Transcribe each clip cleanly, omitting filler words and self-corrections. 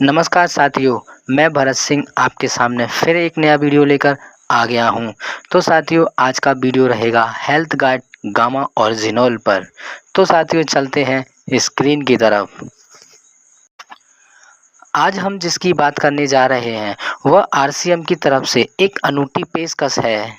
नमस्कार साथियों, मैं भरत सिंह आपके सामने फिर एक नया वीडियो लेकर आ गया हूं। तो साथियों, आज का वीडियो रहेगा हेल्थ गार्ड गामा ओरिजिनल पर। तो साथियों, चलते हैं स्क्रीन की तरफ। आज हम जिसकी बात करने जा रहे हैं वह आरसीएम की तरफ से एक अनूठी पेशकश है।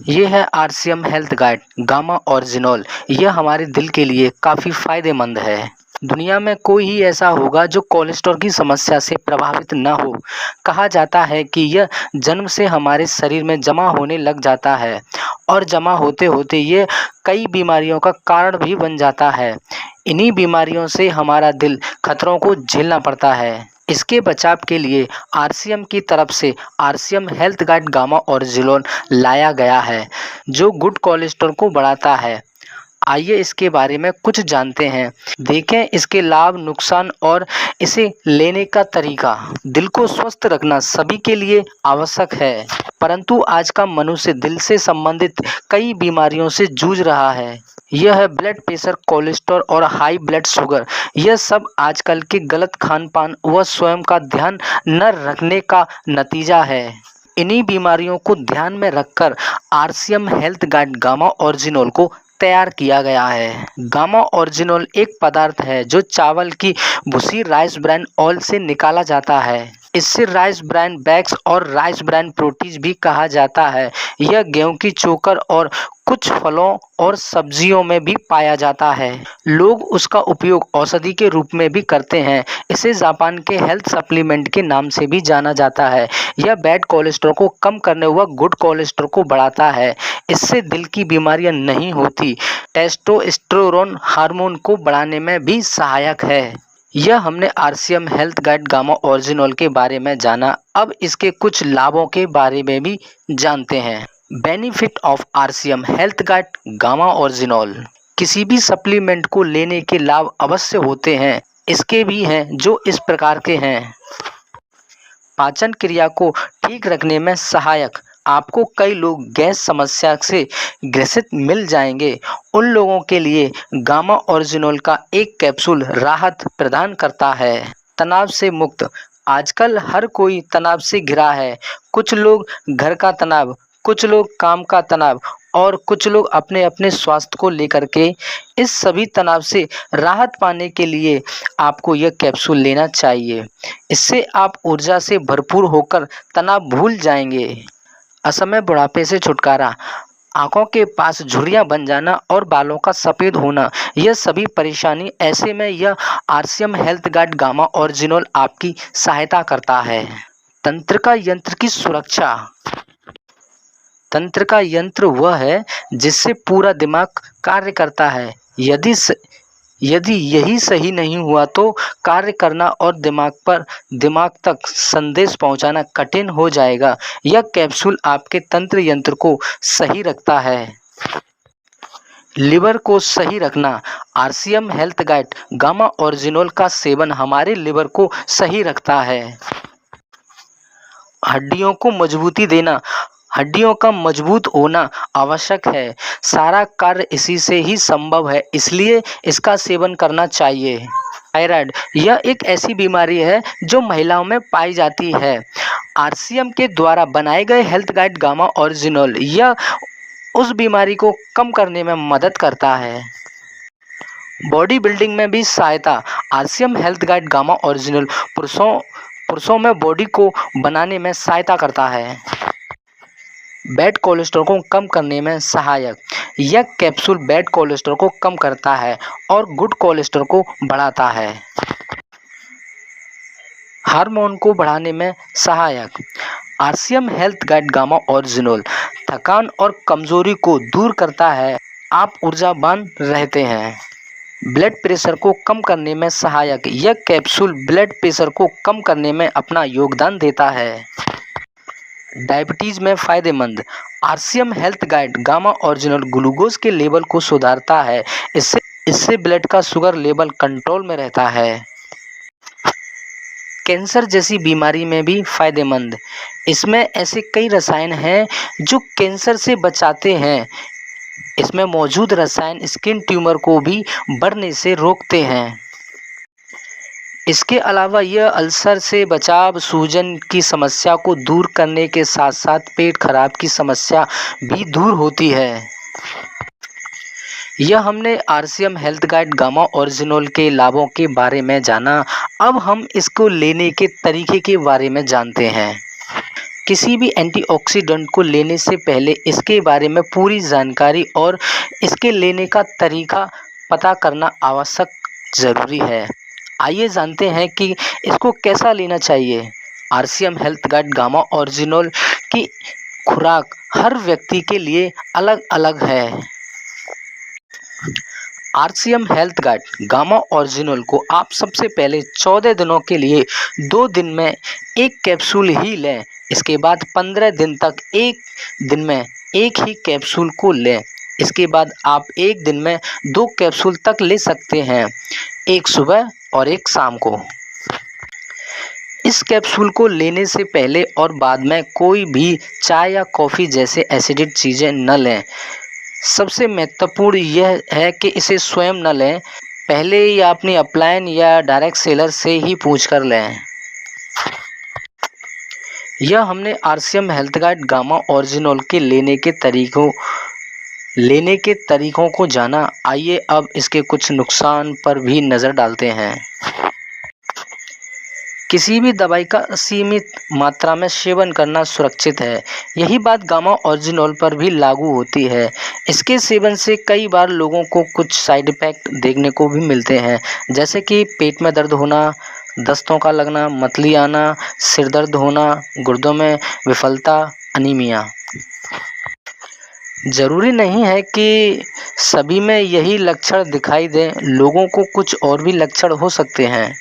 ये है RCM health guard gamma original. यह हमारे दिल के लिए काफ़ी फायदेमंद है। दुनिया में कोई ही ऐसा होगा जो कोलेस्ट्रॉल की समस्या से प्रभावित न हो। कहा जाता है कि यह जन्म से हमारे शरीर में जमा होने लग जाता है और जमा होते होते ये कई बीमारियों का कारण भी बन जाता है। इन्हीं बीमारियों से हमारा दिल खतरों को झेलना पड़ता है। इसके बचाव के लिए आरसीएम की तरफ से RCM health guard gamma original लाया गया है, जो गुड कोलेस्ट्रॉल को बढ़ाता है। आइए इसके बारे में कुछ जानते हैं। देखें इसके लाभ, नुकसान और इसे लेने का तरीका। दिल को स्वस्थ रखना सभी के लिए आवश्यक है, परंतु आज का मनुष्य दिल से संबंधित कई बीमारियों से जूझ रहा है। यह है ब्लड प्रेशर, कोलेस्ट्रॉल और हाई ब्लड शुगर। यह सब आजकल के गलत खान पान व स्वयं का ध्यान न रखने का नतीजा है। इन्हीं बीमारियों को ध्यान में रखकर RCM health guard gamma original को तैयार किया गया है। गामा ओरिजिनल एक पदार्थ है जो चावल की भूसी राइस ब्रान ऑयल से निकाला जाता है। इससे राइस ब्रान बैग्स और राइस ब्रान प्रोटीज भी कहा जाता है। यह गेहूं की चोकर और कुछ फलों और सब्जियों में भी पाया जाता है। लोग उसका उपयोग औषधि के रूप में भी करते हैं। इसे जापान के हेल्थ सप्लीमेंट के नाम से भी जाना जाता है। यह बैड कोलेस्ट्रॉल को कम करने व गुड कोलेस्ट्रॉल को बढ़ाता है। इससे दिल की बीमारियां नहीं होती। टेस्टोस्टेरोन हार्मोन को बढ़ाने में भी सहायक है। यह हमने RCM health guard gamma original के बारे में जाना। अब इसके कुछ लाभों के बारे में भी जानते हैं। Benefit of RCM health guard gamma original. किसी भी सप्लीमेंट को लेने के लाभ अवश्य होते हैं। इसके भी हैं जो इस प्रकार के हैं। पाचन क्रिया को ठीक रखने में सहायक। आपको कई लोग गैस समस्या से ग्रसित मिल जाएंगे। उन लोगों के लिए गामा ओरिजिनल का एक कैप्सूल राहत प्रदान करता है। तनाव से मुक्त। आजकल हर कोई तनाव से घिरा है। कुछ लोग घर का तनाव, कुछ लोग काम का तनाव और कुछ लोग अपने अपने स्वास्थ्य को लेकर के। इस सभी तनाव से राहत पाने के लिए आपको यह कैप्सूल लेना चाहिए। इससे आप ऊर्जा से भरपूर होकर तनाव भूल जाएंगे। असमय बुढ़ापे से छुटकारा। आंखों के पास झुर्रियां बन जाना और बालों का सफ़ेद होना, यह सभी परेशानी, ऐसे में यह RCM health guard gamma original आपकी सहायता करता है। तंत्रिका यंत्र की सुरक्षा। तंत्र का यंत्र वह है जिससे पूरा दिमाग कार्य करता है। यदि यही सही नहीं हुआ तो कार्य करना और दिमाग तक संदेश पहुंचाना कठिन हो जाएगा। यह कैप्सूल आपके तंत्र यंत्र को सही रखता है। लिवर को सही रखना। RCM health guard gamma original का सेवन हमारे लिवर को सही रखता है। हड्डियों को मजबूती देना। हड्डियों का मजबूत होना आवश्यक है। सारा कार्य इसी से ही संभव है, इसलिए इसका सेवन करना चाहिए। थायराइड, यह एक ऐसी बीमारी है जो महिलाओं में पाई जाती है। आरसीएम के द्वारा बनाए गए हेल्थ गार्ड गामा ओरिजिनल यह उस बीमारी को कम करने में मदद करता है। बॉडी बिल्डिंग में भी सहायता। RCM health guard gamma original पुरुषों में बॉडी को बनाने में सहायता करता है। बैड कोलेस्ट्रॉल को कम करने में सहायक। यह कैप्सूल बैड कोलेस्ट्रॉल को कम करता है और गुड कोलेस्ट्रॉल को बढ़ाता है। हार्मोन को बढ़ाने में सहायक। RCM health guard gamma original थकान और कमजोरी को दूर करता है। आप ऊर्जावान रहते हैं। ब्लड प्रेशर को कम करने में सहायक। यह कैप्सूल ब्लड प्रेशर को कम करने में अपना योगदान देता है। डायबिटीज़ में फ़ायदेमंद। RCM health guard gamma original glucose के लेवल को सुधारता है। इससे ब्लड का शुगर लेवल कंट्रोल में रहता है। कैंसर जैसी बीमारी में भी फ़ायदेमंद। इसमें ऐसे कई रसायन हैं जो कैंसर से बचाते हैं। इसमें मौजूद रसायन स्किन ट्यूमर को भी बढ़ने से रोकते हैं। इसके अलावा यह अल्सर से बचाव, सूजन की समस्या को दूर करने के साथ साथ पेट खराब की समस्या भी दूर होती है। यह हमने RCM health guide gamma original के लाभों के बारे में जाना। अब हम इसको लेने के तरीके के बारे में जानते हैं। किसी भी एंटीऑक्सीडेंट को लेने से पहले इसके बारे में पूरी जानकारी और इसके लेने का तरीका पता करना आवश्यक ज़रूरी है। आइए जानते हैं कि इसको कैसा लेना चाहिए। RCM health guide gamma original की खुराक हर व्यक्ति के लिए अलग अलग है। RCM health guide gamma original को आप सबसे पहले 14 दिनों के लिए 2 दिन में 1 कैप्सूल ही लें। इसके बाद 15 दिन तक 1 दिन में 1 ही कैप्सूल को लें। इसके बाद आप 1 दिन में 2 कैप्सूल तक ले सकते हैं, एक सुबह और एक शाम को। इस कैप्सूल को लेने से पहले और बाद में कोई भी चाय या कॉफ़ी जैसे एसिडिक चीज़ें न लें। सबसे महत्वपूर्ण यह है कि इसे स्वयं न लें, पहले या अपनी अपलाइन या डायरेक्ट सेलर से ही पूछ कर लें। यह हमने RCM health guide gamma original के लेने के तरीकों को जाना। आइए अब इसके कुछ नुकसान पर भी नज़र डालते हैं। किसी भी दवाई का सीमित मात्रा में सेवन करना सुरक्षित है। यही बात गामा ओरिजिनल पर भी लागू होती है। इसके सेवन से कई बार लोगों को कुछ साइड इफ़ेक्ट देखने को भी मिलते हैं, जैसे कि पेट में दर्द होना, दस्तों का लगना, मतली आना, सिर दर्द होना, गुर्दों में विफलता, अनीमिया। ज़रूरी नहीं है कि सभी में यही लक्षण दिखाई दें, लोगों को कुछ और भी लक्षण हो सकते हैं।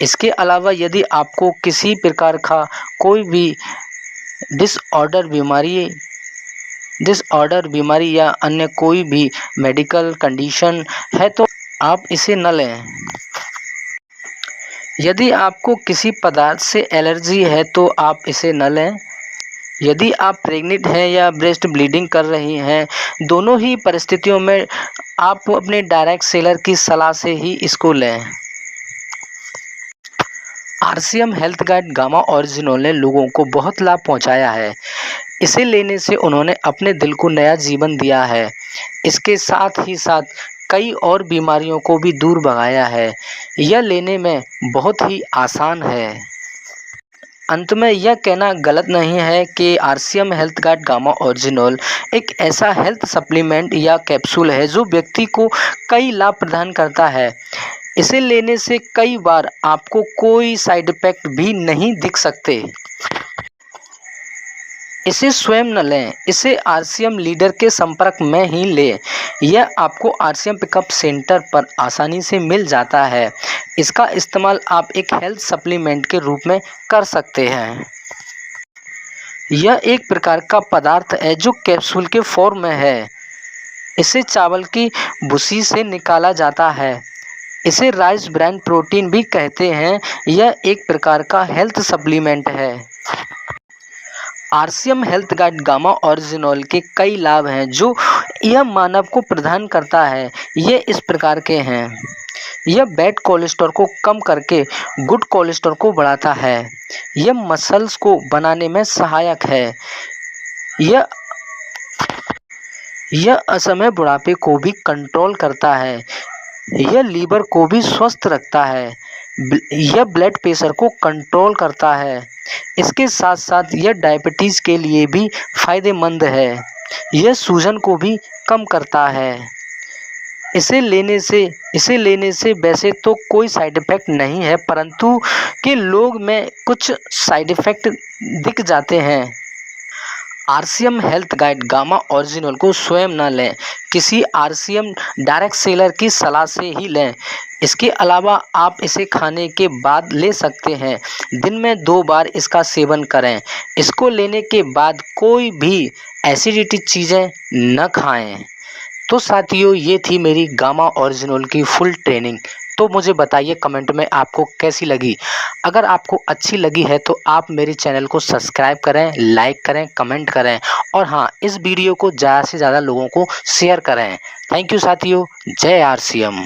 इसके अलावा यदि आपको किसी प्रकार का कोई भी डिसऑर्डर बीमारी या अन्य कोई भी मेडिकल कंडीशन है तो आप इसे न लें। यदि आपको किसी पदार्थ से एलर्जी है तो आप इसे न लें। यदि आप प्रेग्नेंट हैं या ब्रेस्ट ब्लीडिंग कर रही हैं, दोनों ही परिस्थितियों में आप अपने डायरेक्ट सेलर की सलाह से ही इसको लें। RCM health guide gamma original ने लोगों को बहुत लाभ पहुंचाया है। इसे लेने से उन्होंने अपने दिल को नया जीवन दिया है। इसके साथ ही साथ कई और बीमारियों को भी दूर भगाया है। यह लेने में बहुत ही आसान है। अंत में यह कहना गलत नहीं है कि RCM health guide gamma original एक ऐसा हेल्थ सप्लीमेंट या कैप्सूल है जो व्यक्ति को कई लाभ प्रदान करता है। इसे लेने से कई बार आपको कोई साइड इफ़ेक्ट भी नहीं दिख सकते। इसे स्वयं न लें, इसे आरसीएम लीडर के संपर्क में ही लें। यह आपको आरसीएम पिकअप सेंटर पर आसानी से मिल जाता है। इसका इस्तेमाल आप एक हेल्थ सप्लीमेंट के रूप में कर सकते हैं। यह एक प्रकार का पदार्थ है जो कैप्सूल के फॉर्म में है। इसे चावल की भूसी से निकाला जाता है। इसे राइस ब्रान प्रोटीन भी कहते हैं। यह एक प्रकार का हेल्थ सप्लीमेंट है। RCM health guide gamma original के कई लाभ हैं जो यह मानव को प्रदान करता है। ये इस प्रकार के हैं। यह बैड कोलेस्ट्रॉल को कम करके गुड कोलेस्ट्रॉल को बढ़ाता है। यह मसल्स को बनाने में सहायक है। यह असमय बुढ़ापे को भी कंट्रोल करता है। यह लीवर को भी स्वस्थ रखता है। यह ब्लड प्रेशर को कंट्रोल करता है। इसके साथ साथ यह डायबिटीज़ के लिए भी फ़ायदेमंद है। यह सूजन को भी कम करता है। इसे लेने से वैसे तो कोई साइड इफ़ेक्ट नहीं है, परंतु कि लोग में कुछ साइड इफ़ेक्ट दिख जाते हैं। RCM health guide gamma original को स्वयं न लें, किसी आरसीएम डायरेक्ट सेलर की सलाह से ही लें। इसके अलावा आप इसे खाने के बाद ले सकते हैं। दिन में 2 बार इसका सेवन करें। इसको लेने के बाद कोई भी एसिडिटी चीज़ें न खाएं। तो साथियों, ये थी मेरी गामा ओरिजिनल की फुल ट्रेनिंग। तो मुझे बताइए कमेंट में आपको कैसी लगी। अगर आपको अच्छी लगी है तो आप मेरे चैनल को सब्सक्राइब करें, लाइक करें, कमेंट करें और हाँ, इस वीडियो को ज़्यादा से ज़्यादा लोगों को शेयर करें। थैंक यू साथियों। जय आरसीएम।